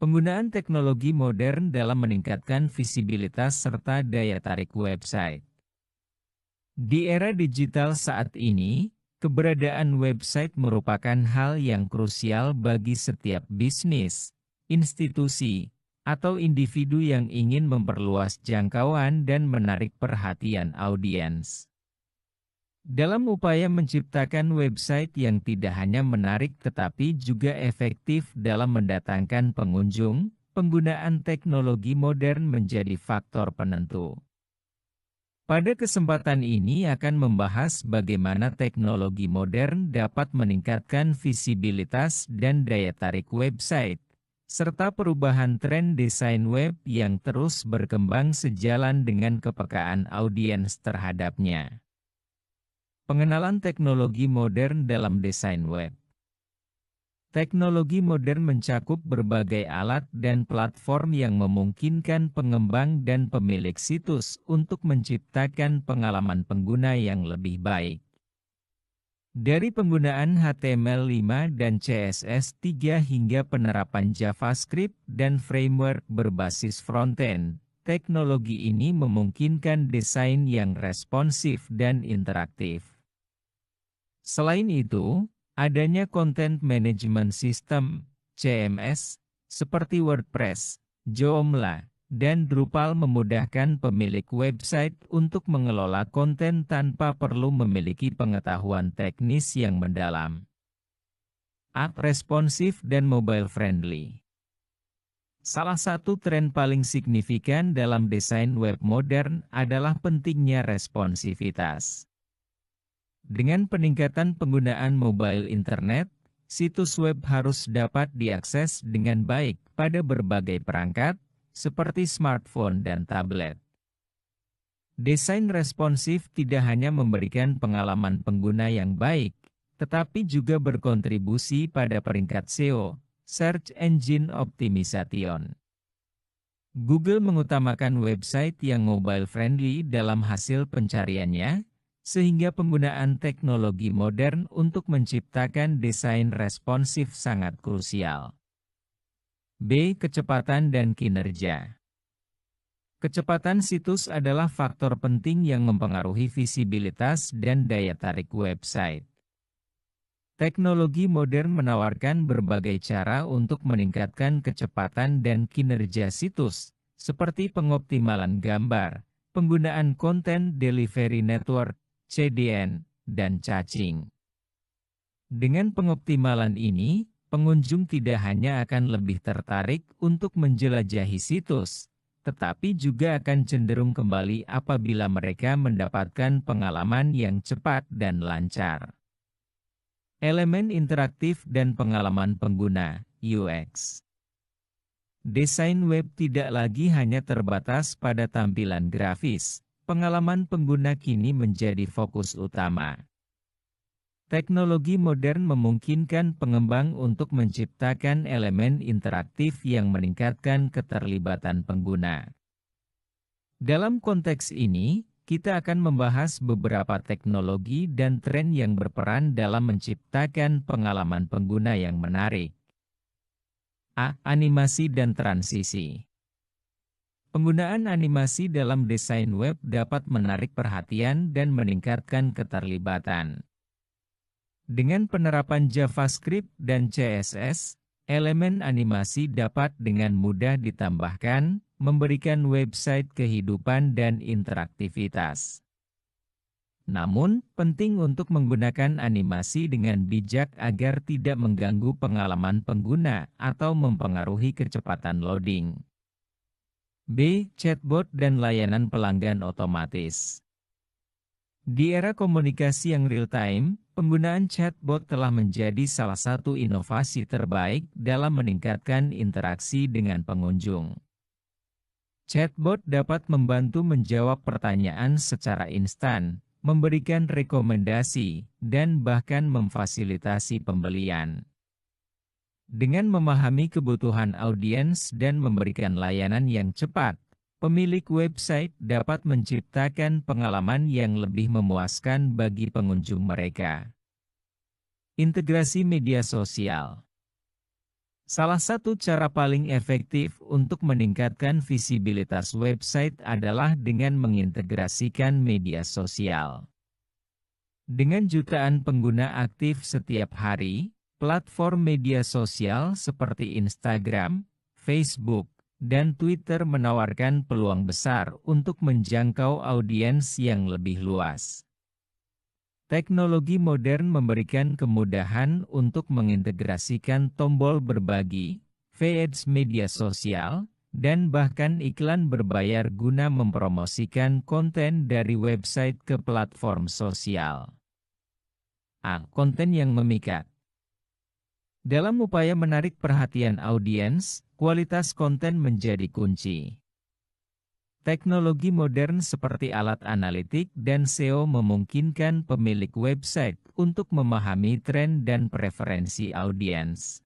Penggunaan teknologi modern dalam meningkatkan visibilitas serta daya tarik website. Di era digital saat ini, keberadaan website merupakan hal yang krusial bagi setiap bisnis, institusi, atau individu yang ingin memperluas jangkauan dan menarik perhatian audiens. Dalam upaya menciptakan website yang tidak hanya menarik tetapi juga efektif dalam mendatangkan pengunjung, penggunaan teknologi modern menjadi faktor penentu. Pada kesempatan ini akan membahas bagaimana teknologi modern dapat meningkatkan visibilitas dan daya tarik website, serta perubahan tren desain web yang terus berkembang sejalan dengan kepekaan audiens terhadapnya. Pengenalan teknologi modern dalam desain web. Teknologi modern mencakup berbagai alat dan platform yang memungkinkan pengembang dan pemilik situs untuk menciptakan pengalaman pengguna yang lebih baik. Dari penggunaan HTML5 dan CSS3 hingga penerapan JavaScript dan framework berbasis frontend, teknologi ini memungkinkan desain yang responsif dan interaktif. Selain itu, adanya Content Management System, CMS, seperti WordPress, Joomla, dan Drupal memudahkan pemilik website untuk mengelola konten tanpa perlu memiliki pengetahuan teknis yang mendalam. Responsif dan mobile friendly. Salah satu tren paling signifikan dalam desain web modern adalah pentingnya responsivitas. Dengan peningkatan penggunaan mobile internet, situs web harus dapat diakses dengan baik pada berbagai perangkat, seperti smartphone dan tablet. Desain responsif tidak hanya memberikan pengalaman pengguna yang baik, tetapi juga berkontribusi pada peringkat SEO, Search Engine Optimization. Google mengutamakan website yang mobile friendly dalam hasil pencariannya, sehingga penggunaan teknologi modern untuk menciptakan desain responsif sangat krusial. B. Kecepatan dan kinerja. Kecepatan situs adalah faktor penting yang mempengaruhi visibilitas dan daya tarik website. Teknologi modern menawarkan berbagai cara untuk meningkatkan kecepatan dan kinerja situs, seperti pengoptimalan gambar, penggunaan Content Delivery Network, CDN, dan caching. Dengan pengoptimalan ini, pengunjung tidak hanya akan lebih tertarik untuk menjelajahi situs, tetapi juga akan cenderung kembali apabila mereka mendapatkan pengalaman yang cepat dan lancar. Elemen interaktif dan pengalaman pengguna, UX. Desain web tidak lagi hanya terbatas pada tampilan grafis. Pengalaman pengguna kini menjadi fokus utama. Teknologi modern memungkinkan pengembang untuk menciptakan elemen interaktif yang meningkatkan keterlibatan pengguna. Dalam konteks ini, kita akan membahas beberapa teknologi dan tren yang berperan dalam menciptakan pengalaman pengguna yang menarik. A. Animasi dan transisi. Penggunaan animasi dalam desain web dapat menarik perhatian dan meningkatkan keterlibatan. Dengan penerapan JavaScript dan CSS, elemen animasi dapat dengan mudah ditambahkan, memberikan website kehidupan dan interaktivitas. Namun, penting untuk menggunakan animasi dengan bijak agar tidak mengganggu pengalaman pengguna atau mempengaruhi kecepatan loading. B. Chatbot dan layanan pelanggan otomatis. Di era komunikasi yang real-time, penggunaan chatbot telah menjadi salah satu inovasi terbaik dalam meningkatkan interaksi dengan pengunjung. Chatbot dapat membantu menjawab pertanyaan secara instan, memberikan rekomendasi, dan bahkan memfasilitasi pembelian. Dengan memahami kebutuhan audiens dan memberikan layanan yang cepat, pemilik website dapat menciptakan pengalaman yang lebih memuaskan bagi pengunjung mereka. Integrasi media sosial. Salah satu cara paling efektif untuk meningkatkan visibilitas website adalah dengan mengintegrasikan media sosial. Dengan jutaan pengguna aktif setiap hari, platform media sosial seperti Instagram, Facebook, dan Twitter menawarkan peluang besar untuk menjangkau audiens yang lebih luas. Teknologi modern memberikan kemudahan untuk mengintegrasikan tombol berbagi, feeds media sosial, dan bahkan iklan berbayar guna mempromosikan konten dari website ke platform sosial. Konten yang memikat. Dalam upaya menarik perhatian audiens, kualitas konten menjadi kunci. Teknologi modern seperti alat analitik dan SEO memungkinkan pemilik website untuk memahami tren dan preferensi audiens.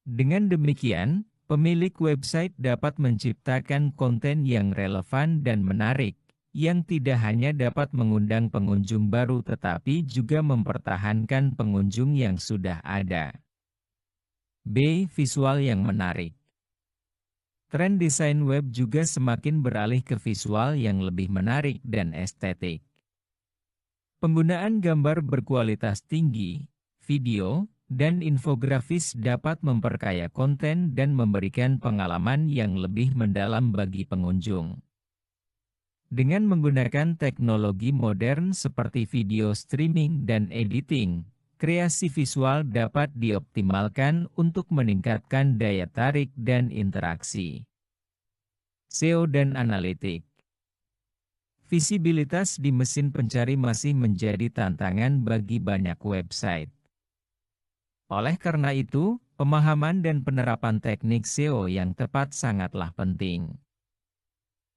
Dengan demikian, pemilik website dapat menciptakan konten yang relevan dan menarik, yang tidak hanya dapat mengundang pengunjung baru tetapi juga mempertahankan pengunjung yang sudah ada. B. Visual yang menarik. Tren desain web juga semakin beralih ke visual yang lebih menarik dan estetik. Penggunaan gambar berkualitas tinggi, video, dan infografis dapat memperkaya konten dan memberikan pengalaman yang lebih mendalam bagi pengunjung. Dengan menggunakan teknologi modern seperti video streaming dan editing, kreasi visual dapat dioptimalkan untuk meningkatkan daya tarik dan interaksi. SEO dan analitik. Visibilitas di mesin pencari masih menjadi tantangan bagi banyak website. Oleh karena itu, pemahaman dan penerapan teknik SEO yang tepat sangatlah penting.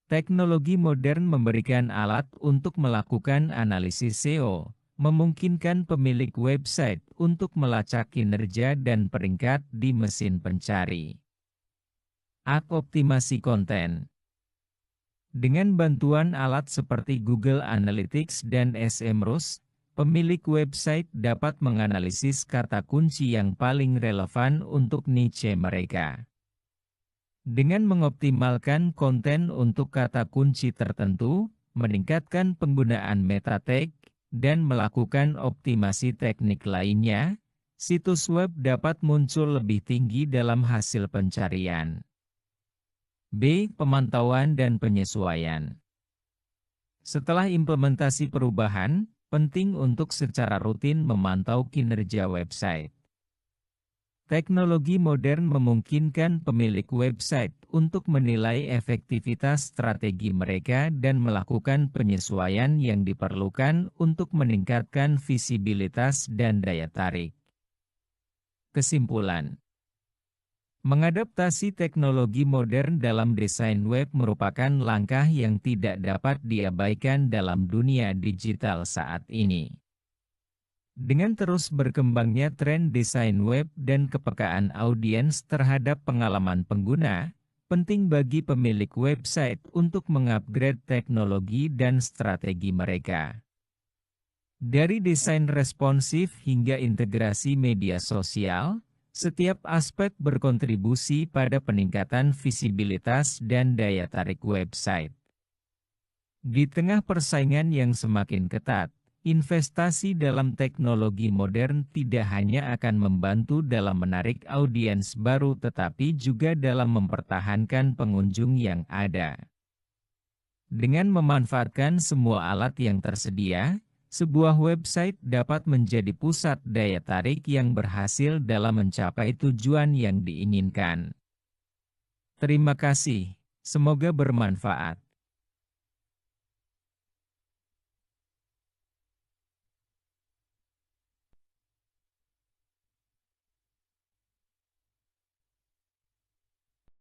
Teknologi modern memberikan alat untuk melakukan analisis SEO, memungkinkan pemilik website untuk melacak kinerja dan peringkat di mesin pencari. Optimasi konten. Dengan bantuan alat seperti Google Analytics dan SEMrush, pemilik website dapat menganalisis kata kunci yang paling relevan untuk niche mereka. Dengan mengoptimalkan konten untuk kata kunci tertentu, meningkatkan penggunaan meta tag, dan melakukan optimasi teknik lainnya, situs web dapat muncul lebih tinggi dalam hasil pencarian. B. Pemantauan dan penyesuaian. Setelah implementasi perubahan, penting untuk secara rutin memantau kinerja website. Teknologi modern memungkinkan pemilik website untuk menilai efektivitas strategi mereka dan melakukan penyesuaian yang diperlukan untuk meningkatkan visibilitas dan daya tarik. Kesimpulan: mengadaptasi teknologi modern dalam desain web merupakan langkah yang tidak dapat diabaikan dalam dunia digital saat ini. Dengan terus berkembangnya tren desain web dan kepekaan audiens terhadap pengalaman pengguna, penting bagi pemilik website untuk mengupgrade teknologi dan strategi mereka. Dari desain responsif hingga integrasi media sosial, setiap aspek berkontribusi pada peningkatan visibilitas dan daya tarik website. Di tengah persaingan yang semakin ketat, investasi dalam teknologi modern tidak hanya akan membantu dalam menarik audiens baru tetapi juga dalam mempertahankan pengunjung yang ada. Dengan memanfaatkan semua alat yang tersedia, sebuah website dapat menjadi pusat daya tarik yang berhasil dalam mencapai tujuan yang diinginkan. Terima kasih, semoga bermanfaat.